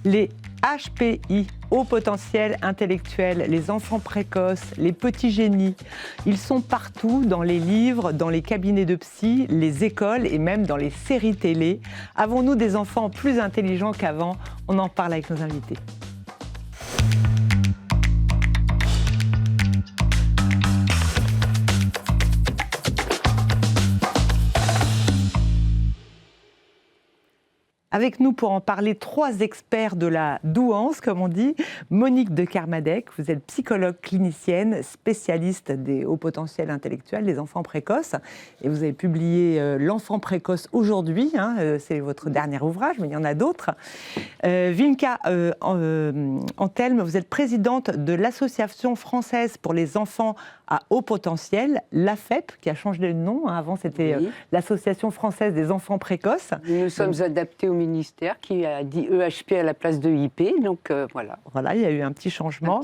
Les HPI, haut potentiel intellectuel, les enfants précoces, les petits génies, ils sont partout dans les livres, dans les cabinets de psy, les écoles et même dans les séries télé. Avons-nous des enfants plus intelligents qu'avant? On en parle avec nos invités. Avec nous pour en parler, 3 experts de la douance, comme on dit. Monique de Kermadec, vous êtes psychologue clinicienne, spécialiste des hauts potentiels intellectuels, des enfants précoces. Et vous avez publié L'enfant précoce aujourd'hui, c'est votre dernier ouvrage, mais il y en a d'autres. Vinka Antelme, vous êtes présidente de l'Association française pour les enfants à haut potentiel, l'AFEP, qui a changé de nom. Avant, c'était l'Association française des enfants précoces. Nous sommes adaptés au ministère qui a dit EHP à la place de IP, donc voilà. Voilà, il y a eu un petit changement.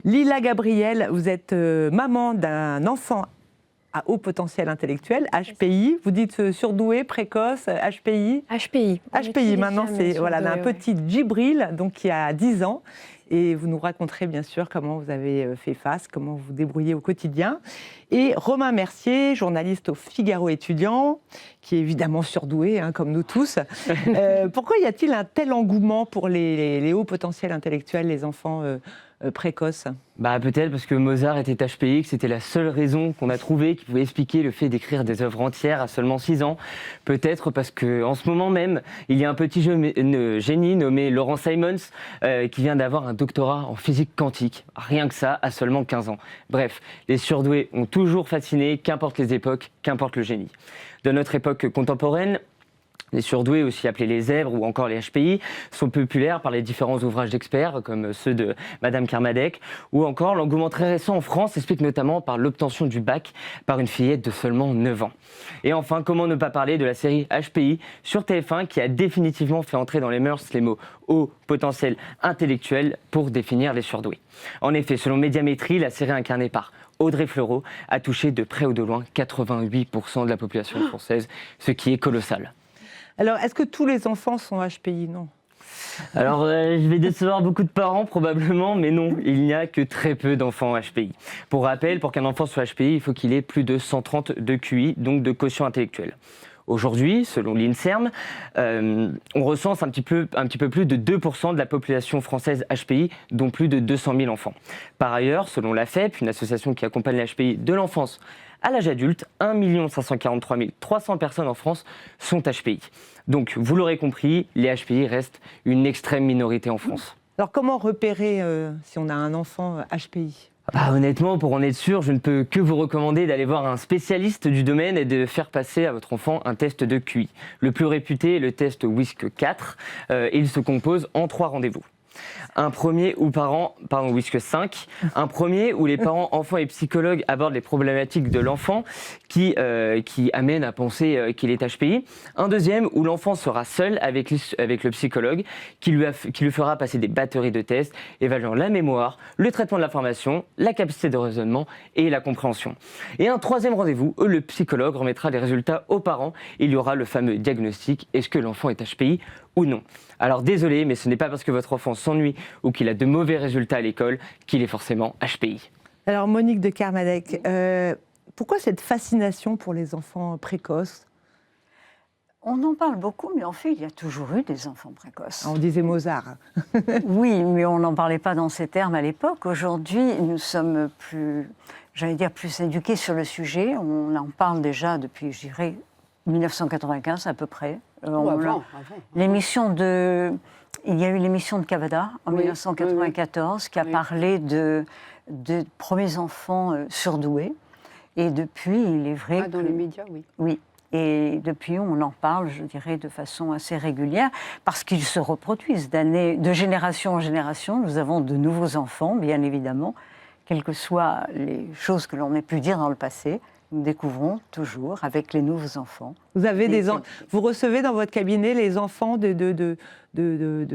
Lila Gabriel, vous êtes maman d'un enfant à haut potentiel intellectuel, HPI. Vous dites surdoué, précoce, HPI. HPI. HPI, maintenant, c'est voilà, un petit Djibril, donc qui a 10 ans. Et vous nous raconterez bien sûr comment vous avez fait face, comment vous vous débrouillez au quotidien. Et Romain Mercier, journaliste au Figaro étudiant, qui est évidemment surdoué, comme nous tous. Pourquoi y a-t-il un tel engouement pour les hauts potentiels intellectuels, les enfants précoces? Peut-être parce que Mozart était HPI, que c'était la seule raison qu'on a trouvée qui pouvait expliquer le fait d'écrire des œuvres entières à seulement 6 ans. Peut-être parce qu'en ce moment même, il y a un petit génie nommé Laurent Simons qui vient d'avoir un doctorat en physique quantique. Rien que ça, à seulement 15 ans. Bref, les surdoués ont toujours fasciné, qu'importe les époques, qu'importe le génie. De notre époque contemporaine, les surdoués, aussi appelés les zèbres ou encore les HPI, sont populaires par les différents ouvrages d'experts, comme ceux de Madame Kermadec, ou encore l'engouement très récent en France s'explique notamment par l'obtention du bac par une fillette de seulement 9 ans. Et enfin, comment ne pas parler de la série HPI sur TF1 qui a définitivement fait entrer dans les mœurs les mots haut potentiel intellectuel pour définir les surdoués. En effet, selon Médiamétrie, la série incarnée par Audrey Fleurot a touché de près ou de loin 88% de la population française, ce qui est colossal. Alors, est-ce que tous les enfants sont HPI? Non. Alors, je vais décevoir beaucoup de parents probablement, mais non, il n'y a que très peu d'enfants HPI. Pour rappel, pour qu'un enfant soit HPI, il faut qu'il ait plus de 130 de QI, donc de quotient intellectuel. Aujourd'hui, selon l'INSERM, on recense un petit peu plus de 2% de la population française HPI, dont plus de 200 000 enfants. Par ailleurs, selon l'AFEP, une association qui accompagne les HPI de l'enfance à l'âge adulte, 1 543 300 personnes en France sont HPI. Donc, vous l'aurez compris, les HPI restent une extrême minorité en France. Alors, comment repérer si on a un enfant HPI ? Honnêtement, pour en être sûr, je ne peux que vous recommander d'aller voir un spécialiste du domaine et de faire passer à votre enfant un test de QI. Le plus réputé est le test WISC-4 et il se compose en 3 rendez-vous. Un premier WISC 5, un premier où les parents, enfants et psychologues abordent les problématiques de l'enfant qui amènent à penser qu'il est HPI. Un deuxième où l'enfant sera seul avec le psychologue qui lui fera passer des batteries de tests évaluant la mémoire, le traitement de l'information, la capacité de raisonnement et la compréhension. Et un troisième rendez-vous où le psychologue remettra les résultats aux parents. Il y aura le fameux diagnostic, est-ce que l'enfant est HPI ou non. Alors désolé, mais ce n'est pas parce que votre enfant s'ennuie ou qu'il a de mauvais résultats à l'école qu'il est forcément HPI. Alors Monique de Kermadec, pourquoi cette fascination pour les enfants précoces ? On en parle beaucoup, mais en fait, il y a toujours eu des enfants précoces. On disait Mozart. Oui, mais on n'en parlait pas dans ces termes à l'époque. Aujourd'hui, nous sommes plus éduqués sur le sujet. On en parle déjà depuis, je dirais, 1995 à peu près. Avant. Il y a eu l'émission de Cavada en 1994 qui a parlé de premiers enfants surdoués. Et depuis, il est vrai dans les médias, oui. Oui. Et depuis, on en parle, je dirais, de façon assez régulière, parce qu'ils se reproduisent de génération en génération. Nous avons de nouveaux enfants, bien évidemment, quelles que soient les choses que l'on ait pu dire dans le passé. Nous découvrons toujours avec les nouveaux enfants. Vous recevez dans votre cabinet les enfants de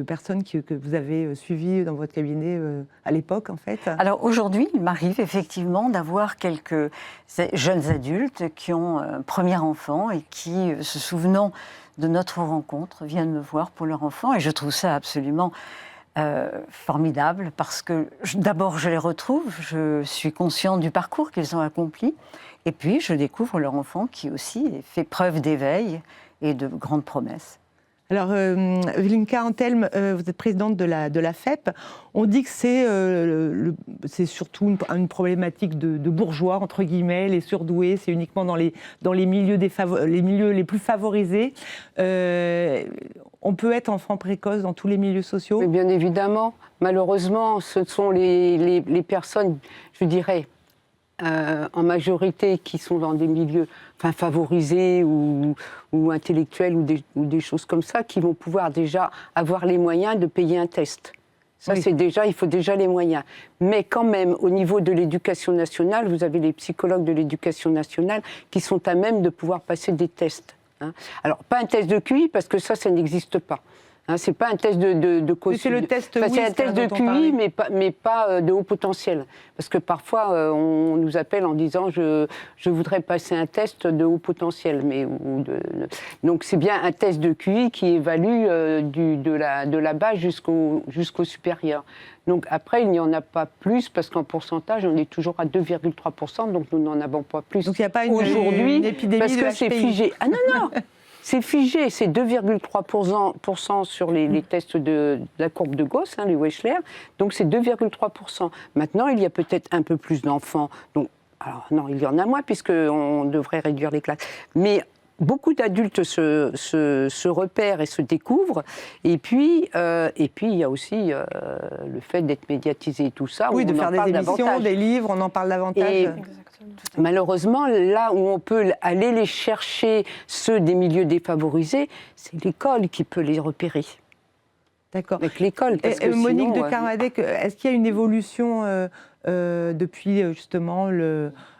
personnes que vous avez suivies dans votre cabinet à l'époque, en fait? Alors aujourd'hui, il m'arrive effectivement d'avoir quelques jeunes adultes qui ont un premier enfant et qui, se souvenant de notre rencontre viennent me voir pour leur enfant. Et je trouve ça absolument formidable parce que d'abord je les retrouve, je suis consciente du parcours qu'ils ont accompli et puis je découvre leur enfant qui aussi fait preuve d'éveil et de grandes promesses. Alors, Wilinka Anthelm, vous êtes présidente de la FEP. On dit que c'est surtout une problématique de bourgeois, entre guillemets, les surdoués, c'est uniquement dans les milieux, les milieux les plus favorisés. On peut être enfant précoce dans tous les milieux sociaux ? Mais bien évidemment. Malheureusement, ce sont les personnes, je dirais, en majorité qui sont dans des milieux favorisés ou intellectuels ou des choses comme ça, qui vont pouvoir déjà avoir les moyens de payer un test. Ça, oui. Il faut déjà les moyens. Mais quand même, au niveau de l'éducation nationale, vous avez les psychologues de l'éducation nationale qui sont à même de pouvoir passer des tests. Hein. Alors, pas un test de QI, parce que ça n'existe pas. Hein, c'est pas un test de quotient. C'est le test, c'est un test de QI, mais pas de haut potentiel. Parce que parfois, on nous appelle en disant je voudrais passer un test de haut potentiel. Donc c'est bien un test de QI qui évalue de la base jusqu'au supérieur. Donc après, il n'y en a pas plus, parce qu'en pourcentage, on est toujours à 2,3%, donc nous n'en avons pas plus. Donc il n'y a pas une épidémie parce que de c'est HPI. figé. Ah non c'est figé, c'est 2,3% sur les tests de la courbe de Gauss, les Wechsler, donc c'est 2,3%. Maintenant, il y a peut-être un peu plus d'enfants, donc, alors non, il y en a moins, puisqu'on devrait réduire les classes. Mais beaucoup d'adultes se repèrent et se découvrent, et puis il y a aussi le fait d'être médiatisé et tout ça. Oui, de faire des émissions, davantage. Des livres, on en parle davantage. Et malheureusement, là où on peut aller les chercher, ceux des milieux défavorisés, c'est l'école qui peut les repérer. D'accord. Avec l'école. Monique de Carmadec, est-ce qu'il y a une évolution depuis justement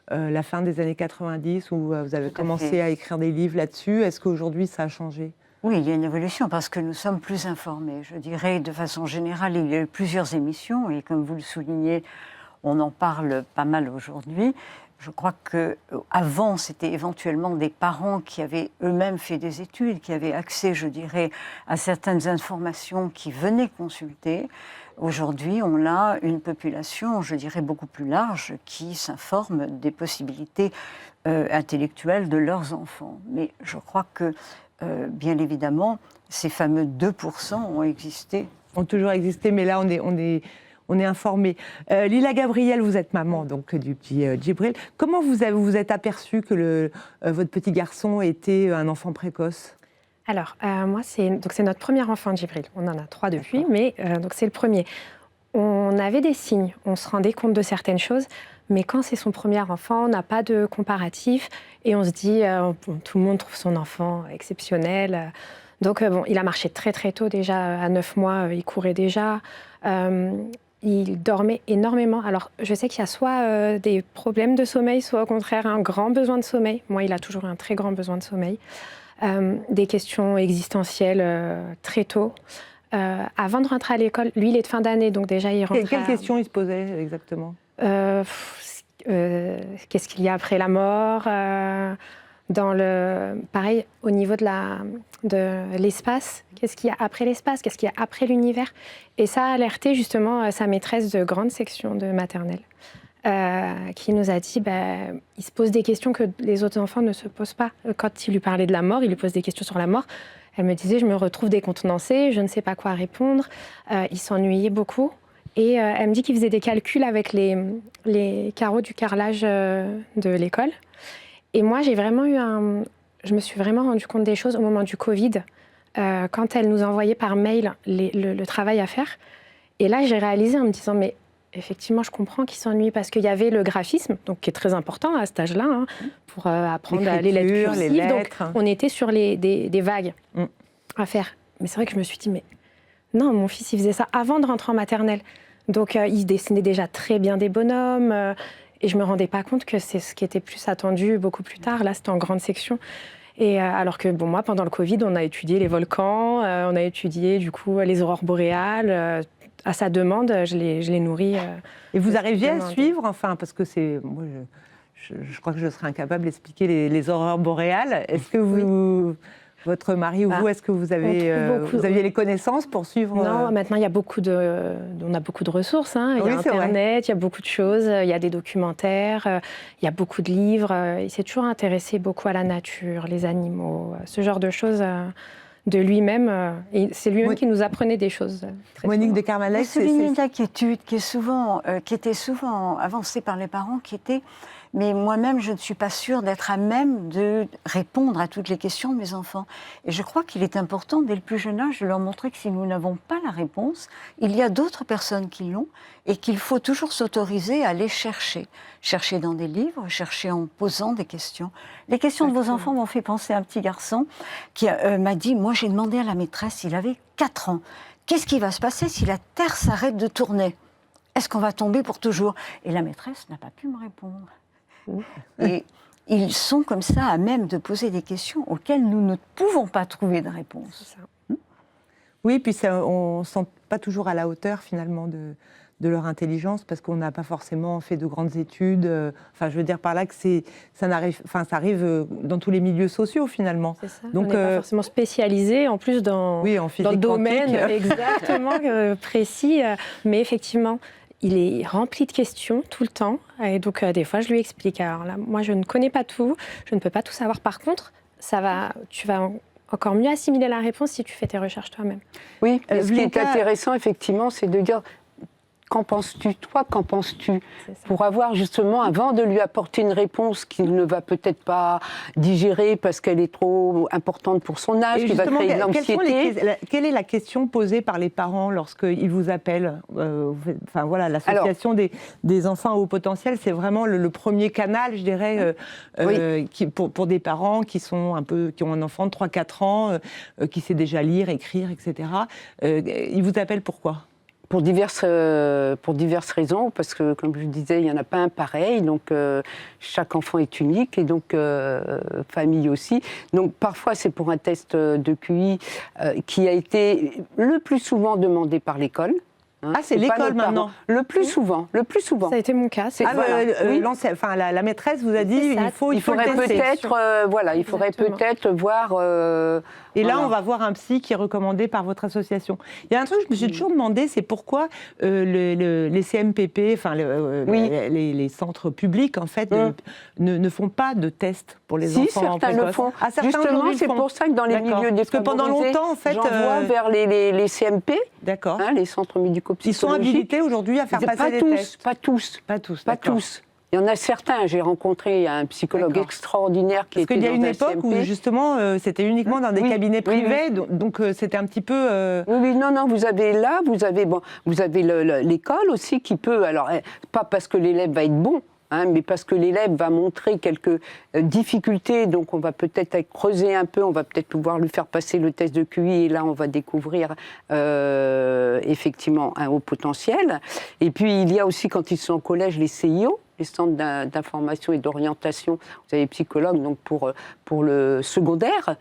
la fin des années 90 où vous avez commencé à écrire des livres là-dessus? Est-ce qu'aujourd'hui ça a changé? Oui, il y a une évolution parce que nous sommes plus informés. Je dirais de façon générale, il y a eu plusieurs émissions et comme vous le soulignez, on en parle pas mal aujourd'hui. Je crois qu'avant, c'était éventuellement des parents qui avaient eux-mêmes fait des études, qui avaient accès, je dirais, à certaines informations, qui venaient consulter. Aujourd'hui, on a une population, je dirais, beaucoup plus large qui s'informe des possibilités intellectuelles de leurs enfants. Mais je crois que, bien évidemment, ces fameux 2% ont existé. Ont toujours existé, mais là, on est informé. Lila Gabriel, vous êtes maman donc, du petit Djibril. Comment vous êtes aperçue que votre petit garçon était un enfant précoce? Alors, moi, c'est notre premier enfant, Djibril. On en a 3 depuis, mais donc c'est le premier. On avait des signes, on se rendait compte de certaines choses, mais quand c'est son premier enfant, on n'a pas de comparatif et on se dit, tout le monde trouve son enfant exceptionnel. Donc, il a marché très très tôt déjà, à 9 mois, il courait déjà. Il dormait énormément. Alors, je sais qu'il y a soit des problèmes de sommeil, soit au contraire un grand besoin de sommeil. Moi, il a toujours un très grand besoin de sommeil. Des questions existentielles très tôt. Avant de rentrer à l'école, lui, il est de fin d'année, donc déjà, il rentre. Quelles questions il se posait exactement? Qu'est-ce qu'il y a après la mort? Pareil, au niveau de l'espace, qu'est-ce qu'il y a après l'espace, qu'est-ce qu'il y a après l'univers? Et ça a alerté justement sa maîtresse de grande section de maternelle, qui nous a dit, il se pose des questions que les autres enfants ne se posent pas. Quand il lui parlait de la mort, il lui pose des questions sur la mort. Elle me disait, je me retrouve décontenancée, je ne sais pas quoi répondre. Il s'ennuyait beaucoup. Et elle me dit qu'il faisait des calculs avec les carreaux du carrelage de l'école. Et moi, je me suis vraiment rendu compte des choses au moment du Covid, quand elle nous envoyait par mail le travail à faire. Et là, j'ai réalisé en me disant, mais effectivement, je comprends qu'il s'ennuie parce qu'il y avait le graphisme, donc qui est très important à cet âge-là, pour apprendre les lettres cursives. Les lettres. Donc, on était sur des vagues à faire. Mais c'est vrai que je me suis dit, mais non, mon fils, il faisait ça avant de rentrer en maternelle. Donc, il dessinait déjà très bien des bonhommes. Et je ne me rendais pas compte que c'est ce qui était plus attendu beaucoup plus tard. Là, c'était en grande section. Et alors que, moi, pendant le Covid, on a étudié les volcans, on a étudié, du coup, les aurores boréales. À sa demande, je l'ai nourri. Et vous arriviez à suivre, enfin, parce que c'est... Moi, je crois que je serais incapable d'expliquer les aurores boréales. Est-ce que vous Votre mari ou vous, est-ce que vous aviez les connaissances pour suivre Non, maintenant il y a on a beaucoup de ressources. Hein. Il y a Internet, il y a beaucoup de choses, il y a des documentaires, il y a beaucoup de livres. Il s'est toujours intéressé beaucoup à la nature, les animaux, ce genre de choses. De lui-même, et c'est lui-même qui nous apprenait des choses. Monique de Kermadec, c'est une inquiétude qui était souvent avancée par les parents, mais moi-même, je ne suis pas sûre d'être à même de répondre à toutes les questions de mes enfants. Et je crois qu'il est important, dès le plus jeune âge, de leur montrer que si nous n'avons pas la réponse, il y a d'autres personnes qui l'ont et qu'il faut toujours s'autoriser à aller chercher. Chercher dans des livres, chercher en posant des questions. Les questions de vos enfants m'ont fait penser à un petit garçon qui m'a dit, moi j'ai demandé à la maîtresse, il avait 4 ans, qu'est-ce qui va se passer si la Terre s'arrête de tourner ? Est-ce qu'on va tomber pour toujours ? Et la maîtresse n'a pas pu me répondre. Et ils sont comme ça à même de poser des questions auxquelles nous ne pouvons pas trouver de réponse. Oui, puis on ne se sent pas toujours à la hauteur finalement de leur intelligence parce qu'on n'a pas forcément fait de grandes études. Enfin, je veux dire par là que ça arrive dans tous les milieux sociaux finalement. C'est ça. Donc, on n'est pas forcément spécialisé en plus dans le domaine exactement précis, mais effectivement. Il est rempli de questions tout le temps. Et donc, des fois, je lui explique. Alors là, moi, je ne connais pas tout. Je ne peux pas tout savoir. Par contre, tu vas encore mieux assimiler la réponse si tu fais tes recherches toi-même. Oui, ce qui est intéressant, effectivement, c'est de dire... Qu'en penses-tu, toi, qu'en penses-tu ? Pour avoir justement, avant de lui apporter une réponse qu'il ne va peut-être pas digérer parce qu'elle est trop importante pour son âge, qui va créer de l'anxiété. Quelle est la question posée par les parents lorsqu'ils vous appellent Enfin voilà, l'association des enfants à haut potentiel, c'est vraiment le premier canal, je dirais, pour des parents qui ont un enfant de 3-4 ans, qui sait déjà lire, écrire, etc. Ils vous appellent pourquoi ? Pour diverses raisons, parce que, comme je disais, il n'y en a pas un pareil, donc chaque enfant est unique, et donc famille aussi. Donc parfois, c'est pour un test de QI qui a été le plus souvent demandé par l'école. Ah, c'est l'école maintenant. Le plus souvent. Ça a été mon cas. La maîtresse vous a dit il faudrait peut-être voir. Et là, on va voir un psy qui est recommandé par votre association. Il y a un truc que je me suis toujours demandé, c'est pourquoi les CMPP, les centres publics, en fait, ne font pas de tests pour les enfants précoces. Le font. Justement, c'est pour ça que dans les milieux défavorisés, parce que pendant longtemps, en fait, j'envoie vers les CMP, d'accord, les centres médico-psychologiques. Ils sont habilités aujourd'hui à faire passer des tests. Pas tous. Il y en a certains. J'ai rencontré un psychologue extraordinaire qui était dans un CMP. Parce qu'il y a une époque où, justement, c'était uniquement dans des cabinets privés, donc c'était un petit peu... Non, vous avez l'école aussi qui peut... Alors, pas parce que l'élève va être bon, mais parce que l'élève va montrer quelques difficultés, donc on va peut-être creuser un peu, on va peut-être pouvoir lui faire passer le test de QI, et là on va découvrir effectivement un haut potentiel. Et puis il y a aussi, quand ils sont au collège, les CIO, les centres d'information et d'orientation, vous avez psychologues donc pour le secondaire,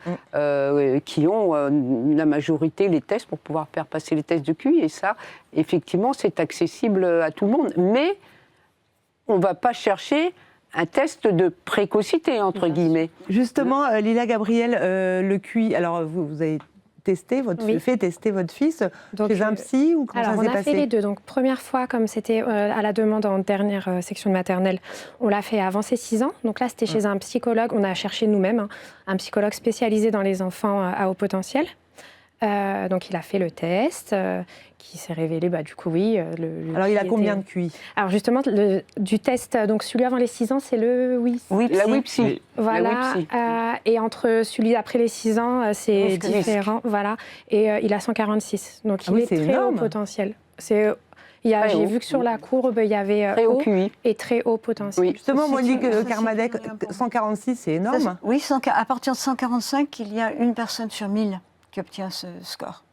qui ont la majorité les tests pour pouvoir faire passer les tests de QI, et ça, effectivement, c'est accessible à tout le monde. Mais on ne va pas chercher un test de précocité, entre guillemets. Justement, Lila Gabriel, le QI, alors vous avez fait tester votre fils chez un psy ou comment ça s'est passé ? On a fait les deux. Donc, première fois, comme c'était à la demande en dernière section de maternelle, on l'a fait avant ses 6 ans. Donc là, c'était chez un psychologue. On a cherché nous-mêmes un psychologue spécialisé dans les enfants à haut potentiel. Donc il a fait le test, qui s'est révélé, du coup, oui. Alors il a combien de QI ? Alors justement, du test, donc celui avant les 6 ans, c'est le la WIPSI. Voilà. Et entre celui après les 6 ans, c'est différent. Voilà. Et il a 146. Donc il est très énorme. haut potentiel. J'ai vu que sur la courbe, il y avait très haut QI et très haut potentiel. Oui. Justement, Monique Kermadec, 146, c'est énorme. À partir de 145, il y a une personne sur 1000 qui obtient ce score.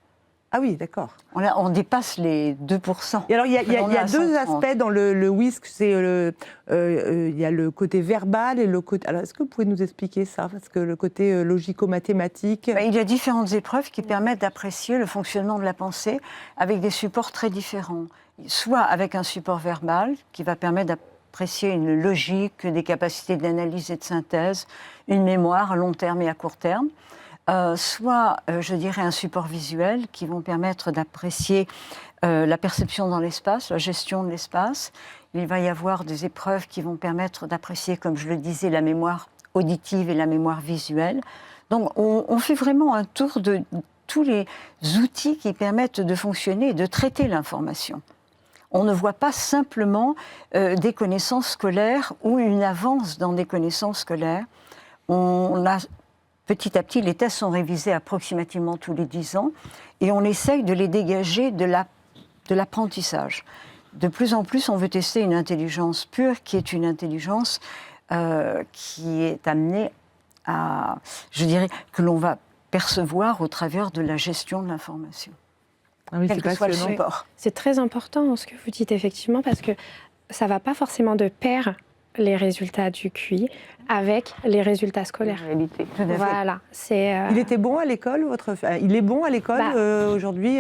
Ah oui, d'accord. On dépasse les 2%. Et alors, il y a deux aspects dans le WISC. Il y a le côté verbal et le côté... Alors, est-ce que vous pouvez nous expliquer ça ? Parce que le côté logico-mathématique... Il y a différentes épreuves qui permettent d'apprécier le fonctionnement de la pensée avec des supports très différents. Soit avec un support verbal qui va permettre d'apprécier une logique, des capacités d'analyse et de synthèse, une mémoire à long terme et à court terme. soit, je dirais, un support visuel qui vont permettre d'apprécier la perception dans l'espace, la gestion de l'espace. Il va y avoir des épreuves qui vont permettre d'apprécier, comme je le disais, la mémoire auditive et la mémoire visuelle. Donc, on fait vraiment un tour de tous les outils qui permettent de fonctionner et de traiter l'information. On ne voit pas simplement des connaissances scolaires ou une avance dans des connaissances scolaires. Petit à petit, les tests sont révisés approximativement tous les 10 ans et on essaye de les dégager de l'apprentissage. De plus en plus, on veut tester une intelligence pure qui est une intelligence qui est amenée à, je dirais, que l'on va percevoir au travers de la gestion de l'information. Ah oui, quel que soit le support. C'est très important ce que vous dites effectivement parce que ça ne va pas forcément de pair les résultats du QI avec les résultats scolaires. En réalité. Voilà. Il était bon à l'école, il est bon à l'école aujourd'hui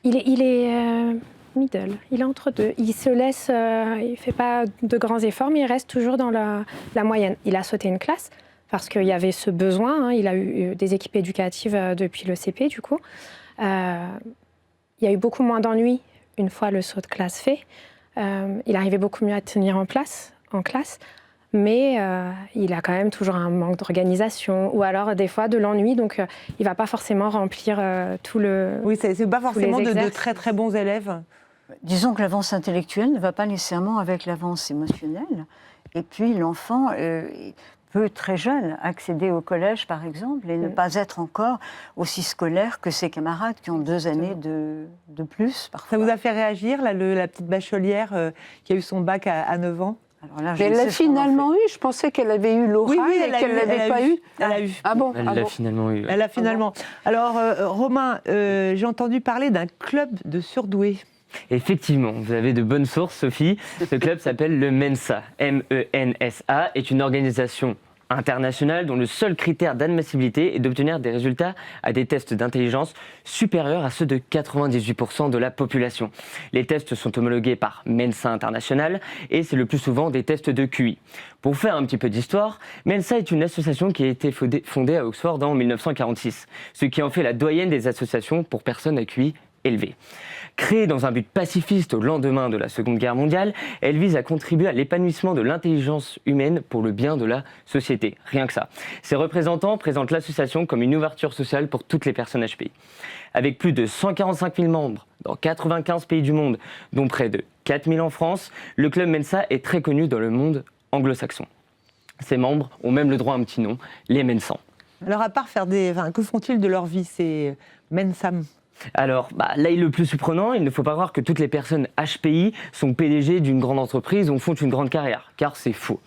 Il est middle, il est entre deux. Il se laisse, il ne fait pas de grands efforts, mais il reste toujours dans la moyenne. Il a sauté une classe parce qu'il y avait ce besoin. Il a eu des équipes éducatives depuis le CP, du coup. Il y a eu beaucoup moins d'ennuis une fois le saut de classe fait. Il arrivait beaucoup mieux à tenir en classe, mais il a quand même toujours un manque d'organisation ou alors des fois de l'ennui, donc il ne va pas forcément remplir tout le... Oui, ce n'est pas forcément de très très bons élèves. Disons que l'avance intellectuelle ne va pas nécessairement avec l'avance émotionnelle. Et puis l'enfant peut très jeune accéder au collège, par exemple, et ne pas être encore aussi scolaire que ses camarades qui ont 2 années de plus. Parfois. Ça vous a fait réagir, là, la petite bachelière qui a eu son bac à 9 ans? Alors là, mais elle l'a finalement eu. Je pensais qu'elle avait eu l'oral et qu'elle ne l'avait pas eu. Elle a eu. Ah bon? Elle l'a finalement eu. Elle a finalement. Alors, Romain, j'ai entendu parler d'un club de surdoués. Effectivement, vous avez de bonnes sources, Sophie. Ce club s'appelle le MENSA. M-E-N-S-A est une organisation internationale dont le seul critère d'admissibilité est d'obtenir des résultats à des tests d'intelligence supérieurs à ceux de 98% de la population. Les tests sont homologués par Mensa International et c'est le plus souvent des tests de QI. Pour faire un petit peu d'histoire, Mensa est une association qui a été fondée à Oxford en 1946, ce qui en fait la doyenne des associations pour personnes à QI élevé. Créée dans un but pacifiste au lendemain de la Seconde Guerre mondiale, elle vise à contribuer à l'épanouissement de l'intelligence humaine pour le bien de la société. Rien que ça. Ses représentants présentent l'association comme une ouverture sociale pour toutes les personnes HPI. Avec plus de 145 000 membres dans 95 pays du monde, dont près de 4 000 en France, le club Mensa est très connu dans le monde anglo-saxon. Ses membres ont même le droit à un petit nom, les Mensans. Alors, à part faire que font-ils de leur vie, ces Mensam? Alors, là, le plus surprenant, il ne faut pas croire que toutes les personnes HPI sont PDG d'une grande entreprise ou font une grande carrière, car c'est faux.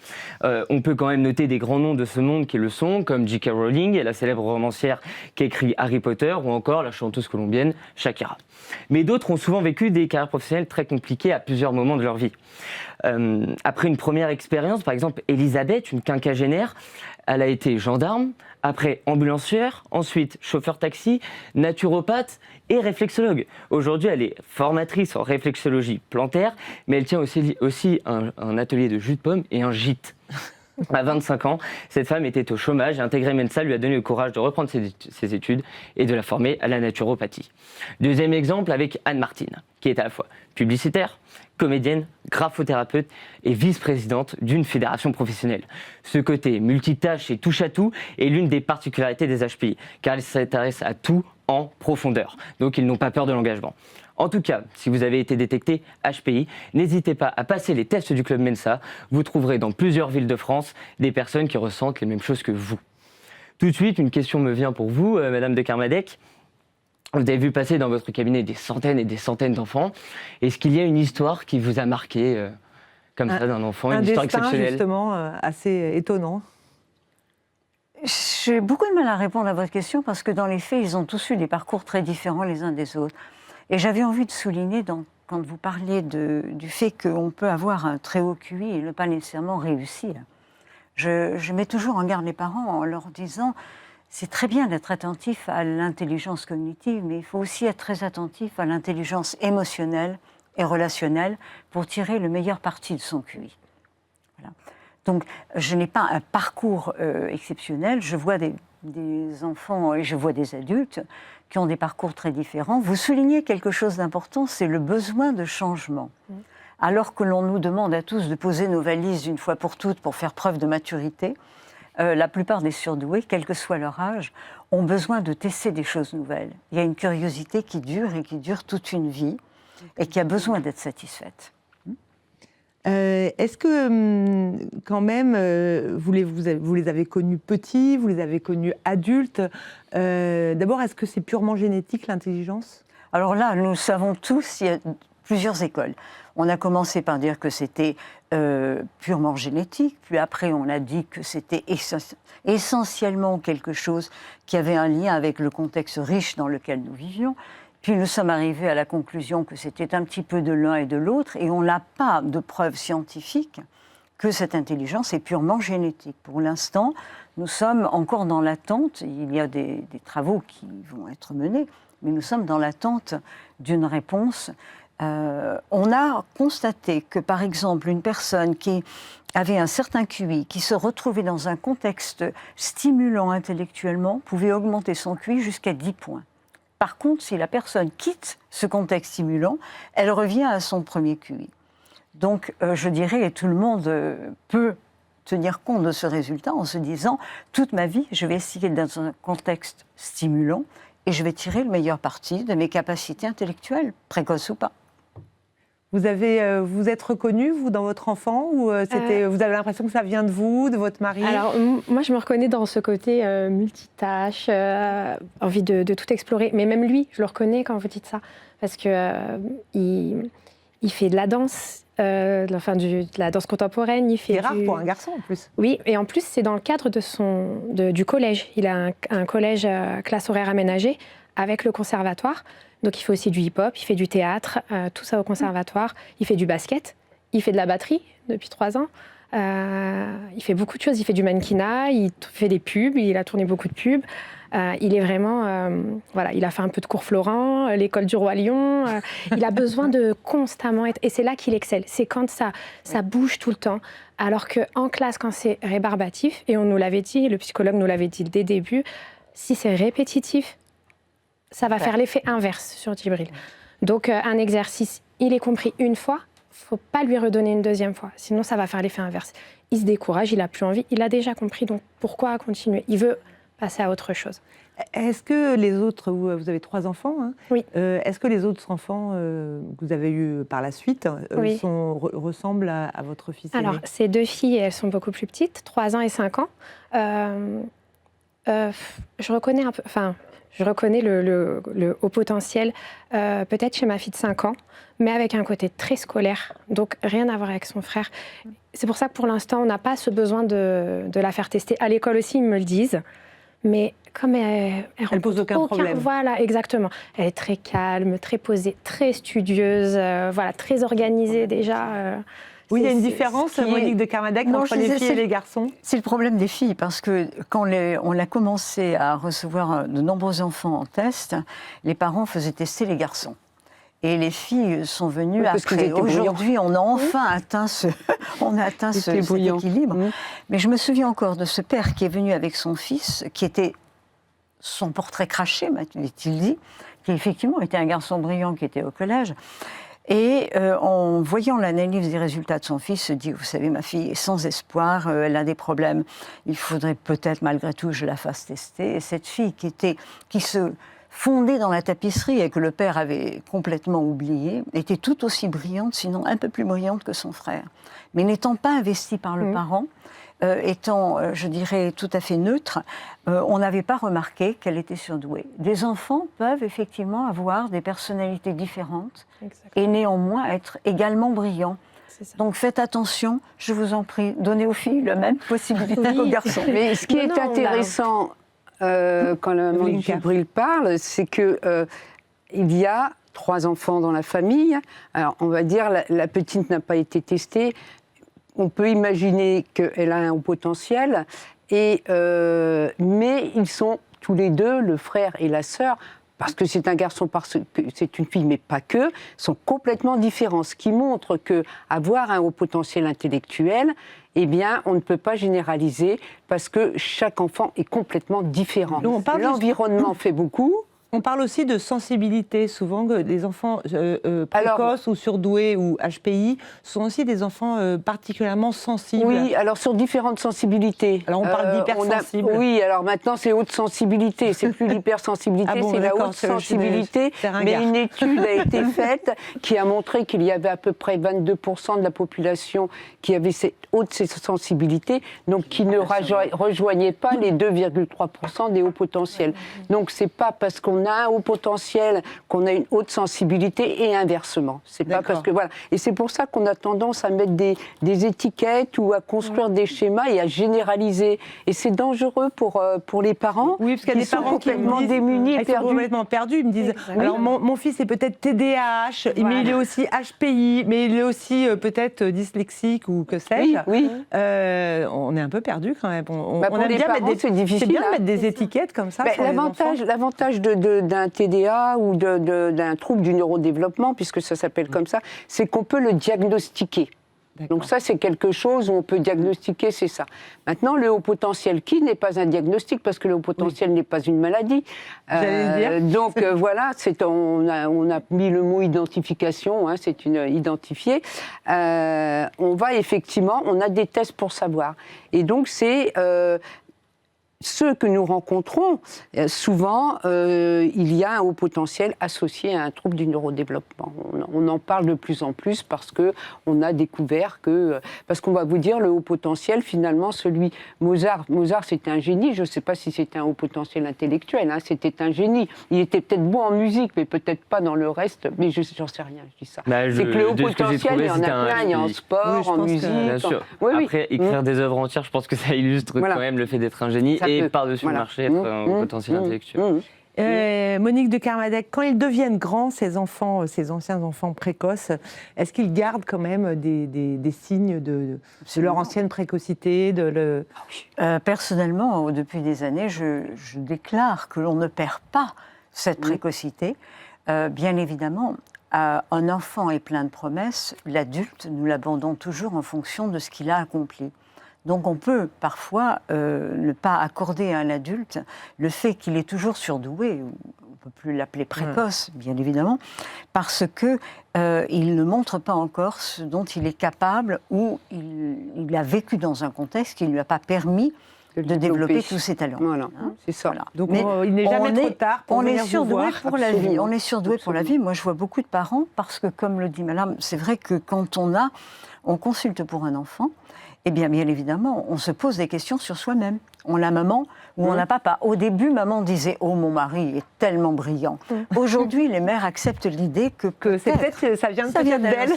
On peut quand même noter des grands noms de ce monde qui le sont, comme J.K. Rowling, la célèbre romancière qui a écrit Harry Potter, ou encore la chanteuse colombienne Shakira. Mais d'autres ont souvent vécu des carrières professionnelles très compliquées à plusieurs moments de leur vie. Après une première expérience, par exemple, Elisabeth, une quinquagénaire, elle a été gendarme, après ambulancière, ensuite chauffeur taxi, naturopathe et réflexologue. Aujourd'hui, elle est formatrice en réflexologie plantaire, mais elle tient aussi un atelier de jus de pomme et un gîte. À 25 ans, cette femme était au chômage et intégrer Mensa lui a donné le courage de reprendre ses études et de la former à la naturopathie. Deuxième exemple avec Anne Martine, qui est à la fois publicitaire, comédienne, graphothérapeute et vice-présidente d'une fédération professionnelle. Ce côté multitâche et touche-à-tout est l'une des particularités des HPI, car elles s'intéressent à tout en profondeur. Donc ils n'ont pas peur de l'engagement. En tout cas, si vous avez été détecté HPI, n'hésitez pas à passer les tests du Club Mensa. Vous trouverez dans plusieurs villes de France des personnes qui ressentent les mêmes choses que vous. Tout de suite, une question me vient pour vous, Madame de Kermadec. Vous avez vu passer dans votre cabinet des centaines et des centaines d'enfants. Est-ce qu'il y a une histoire qui vous a marqué comme ça d'un enfant, une histoire exceptionnelle? Justement, assez étonnant. J'ai beaucoup de mal à répondre à votre question parce que dans les faits, ils ont tous eu des parcours très différents les uns des autres. Et j'avais envie de souligner, quand vous parliez du fait qu'on peut avoir un très haut QI et ne pas nécessairement réussir, je mets toujours en garde les parents en leur disant c'est très bien d'être attentif à l'intelligence cognitive, mais il faut aussi être très attentif à l'intelligence émotionnelle et relationnelle pour tirer le meilleur parti de son QI. Voilà. Donc, je n'ai pas un parcours exceptionnel. Je vois des enfants, et je vois des adultes, qui ont des parcours très différents. Vous soulignez quelque chose d'important, c'est le besoin de changement. Alors que l'on nous demande à tous de poser nos valises une fois pour toutes pour faire preuve de maturité, la plupart des surdoués, quel que soit leur âge, ont besoin de tester des choses nouvelles. Il y a une curiosité qui dure et qui dure toute une vie et qui a besoin d'être satisfaite. Est-ce que, quand même, vous les avez connus petits, vous les avez connus adultes? D'abord, est-ce que c'est purement génétique, l'intelligence? Alors là, nous savons tous, il y a plusieurs écoles. On a commencé par dire que c'était purement génétique, puis après on a dit que c'était essentiellement quelque chose qui avait un lien avec le contexte riche dans lequel nous vivions. Puis nous sommes arrivés à la conclusion que c'était un petit peu de l'un et de l'autre, et on n'a pas de preuves scientifiques que cette intelligence est purement génétique. Pour l'instant, nous sommes encore dans l'attente, il y a des travaux qui vont être menés, mais nous sommes dans l'attente d'une réponse. On a constaté que, par exemple, une personne qui avait un certain QI, qui se retrouvait dans un contexte stimulant intellectuellement, pouvait augmenter son QI jusqu'à 10 points. Par contre, si la personne quitte ce contexte stimulant, elle revient à son premier QI. Donc, je dirais, et tout le monde peut tenir compte de ce résultat en se disant, toute ma vie, je vais essayer d'être dans un contexte stimulant et je vais tirer le meilleur parti de mes capacités intellectuelles, précoces ou pas. Vous êtes reconnu, vous, dans votre enfant, ou vous avez l'impression que ça vient de vous, de votre mari? Alors, moi, je me reconnais dans ce côté multitâche, envie de tout explorer. Mais même lui, je le reconnais quand vous dites ça. Parce qu'il fait de la danse, de la danse contemporaine. C'est rare pour un garçon, en plus. Oui, et en plus, c'est dans le cadre du collège. Il a un collège classe horaire aménagée avec le conservatoire. Donc il fait aussi du hip-hop, il fait du théâtre, tout ça au conservatoire. Il fait du basket, il fait de la batterie depuis 3 ans. Il fait beaucoup de choses, il fait du mannequinat, il fait des pubs, il a tourné beaucoup de pubs. Il est vraiment... voilà, il a fait un peu de cours Florent, l'école du Roi Lion. Il a besoin de constamment être... Et c'est là qu'il excelle, c'est quand ça bouge tout le temps. Alors qu'en classe, quand c'est rébarbatif, et on nous l'avait dit, le psychologue nous l'avait dit dès le début, si c'est répétitif, ça va faire l'effet inverse sur Djibril. Donc, un exercice, il est compris une fois, il ne faut pas lui redonner une deuxième fois, sinon ça va faire l'effet inverse. Il se décourage, il n'a plus envie, il a déjà compris, donc pourquoi continuer? Il veut passer à autre chose. Est-ce que les autres, vous avez 3 enfants, hein, oui. Est-ce que les autres enfants que vous avez eus par la suite oui. ressemblent à votre fils aîné? Alors, ces 2 filles, elles sont beaucoup plus petites, 3 ans et 5 ans. Je reconnais un peu... Je reconnais le haut potentiel, peut-être chez ma fille de 5 ans, mais avec un côté très scolaire, donc rien à voir avec son frère. C'est pour ça que pour l'instant, on n'a pas ce besoin de la faire tester. À l'école aussi, ils me le disent, mais comme elle pose aucun problème. Voilà, exactement. Elle est très calme, très posée, très studieuse, voilà, très organisée déjà. Oui, il y a une différence, Monique de Carmadec, entre les filles et les garçons. C'est le problème des filles, parce que quand on a commencé à recevoir de nombreux enfants en test, les parents faisaient tester les garçons. Et les filles sont venues après. Aujourd'hui, on a enfin atteint cet équilibre. Mais je me souviens encore de ce père qui est venu avec son fils, qui était son portrait craché, m'a-t-il dit, qui effectivement était un garçon brillant qui était au collège. Et en voyant l'analyse des résultats de son fils, se dit, vous savez, ma fille est sans espoir, elle a des problèmes, il faudrait peut-être malgré tout que je la fasse tester. Et cette fille qui se fondait dans la tapisserie et que le père avait complètement oubliée, était tout aussi brillante, sinon un peu plus brillante que son frère. Mais n'étant pas investie par le parent, étant, je dirais, tout à fait neutre, on n'avait pas remarqué qu'elle était surdouée. Des enfants peuvent effectivement avoir des personnalités différentes et néanmoins être également brillants. Donc faites attention, je vous en prie, donnez aux filles la même possibilité qu'aux garçons. Mais ce qui est intéressant quand la maman de Djibril parle, c'est qu'il y a 3 enfants dans la famille. Alors on va dire la petite n'a pas été testée. On peut imaginer qu'elle a un haut potentiel, mais ils sont tous les deux, le frère et la sœur, parce que c'est un garçon, parce que c'est une fille, mais pas que, sont complètement différents. Ce qui montre qu'avoir un haut potentiel intellectuel, eh bien, on ne peut pas généraliser parce que chaque enfant est complètement différent. L'environnement fait beaucoup. On parle aussi de sensibilité. Souvent, que les enfants précoces ou surdoués ou HPI sont aussi des enfants particulièrement sensibles. Oui, alors sur différentes sensibilités. Alors on parle d'hypersensible. Oui, alors maintenant c'est haute sensibilité. C'est plus l'hypersensibilité, c'est la haute sensibilité. Mais une étude a été faite qui a montré qu'il y avait à peu près 22% de la population qui avait cette haute sensibilité, donc qui ne rejoignait pas les 2,3% des hauts potentiels. Donc c'est pas parce qu'on a un haut potentiel qu'on a une haute sensibilité et inversement. C'est pas parce que voilà. Et c'est pour ça qu'on a tendance à mettre des étiquettes ou à construire des schémas et à généraliser. Et c'est dangereux pour les parents. Oui, parce qu'il y a des parents complètement démunis et perdus. Complètement perdus. Ils me disent alors mon fils est peut-être TDAH, mais il est aussi HPI, mais il est aussi peut-être dyslexique ou que sais-je. Oui. On est un peu perdus quand même. On pour les parents, c'est difficile. C'est bien de mettre des étiquettes comme ça. L'avantage d'un TDA ou d'un trouble du neurodéveloppement, puisque ça s'appelle comme ça, c'est qu'on peut le diagnostiquer. Donc ça, c'est quelque chose où on peut diagnostiquer, c'est ça. Maintenant, le haut potentiel, qui n'est pas un diagnostic, parce que le haut potentiel n'est pas une maladie. Donc voilà, on a mis le mot identification, hein, c'est identifié. On va effectivement, on a des tests pour savoir. Et donc c'est... ceux que nous rencontrons, souvent, il y a un haut potentiel associé à un trouble du neurodéveloppement. On en parle de plus en plus parce qu'on a découvert que... Parce qu'on va vous dire, le haut potentiel, finalement, celui... Mozart, c'était un génie. Je ne sais pas si c'était un haut potentiel intellectuel. Hein, c'était un génie. Il était peut-être bon en musique, mais peut-être pas dans le reste. Mais j'en sais rien, je dis ça. C'est que le haut potentiel, il y en a plein. Il y a en sport, en musique. Bien sûr. Après, écrire des œuvres entières, je pense que ça illustre quand même le fait d'être un génie. Et par-dessus le marché, être un potentiel intellectuel. Monique de Kermadec, quand ils deviennent grands, ces enfants, ces anciens enfants précoces, est-ce qu'ils gardent quand même des signes de leur ancienne précocité Personnellement, depuis des années, je déclare que l'on ne perd pas cette précocité. Bien évidemment, un enfant est plein de promesses. L'adulte, nous l'abandonnons toujours en fonction de ce qu'il a accompli. Donc on peut parfois ne pas accorder à un adulte le fait qu'il est toujours surdoué, on ne peut plus l'appeler précoce, bien évidemment, parce qu'il ne montre pas encore ce dont il est capable ou il a vécu dans un contexte qui ne lui a pas permis de développer tous ses talents. Voilà, c'est ça. Voilà. Donc il n'est jamais trop tard pour venir vous voir. On est surdoué pour la vie. On est surdoué pour la vie. Moi, je vois beaucoup de parents parce que, comme le dit Madame, c'est vrai que quand on consulte pour un enfant, eh bien évidemment, on se pose des questions sur soi-même. On a maman ou on a papa. Au début, maman disait « Oh, mon mari est tellement brillant ». Aujourd'hui, les mères acceptent l'idée que c'est peut-être ça vient d'elle.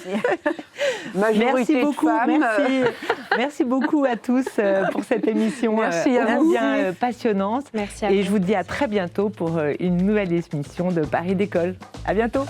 Majorité merci beaucoup, de femmes. Merci beaucoup à tous pour cette émission bien passionnante. Merci à Et vous. je vous dis à très bientôt pour une nouvelle émission de Paris d'École. À bientôt.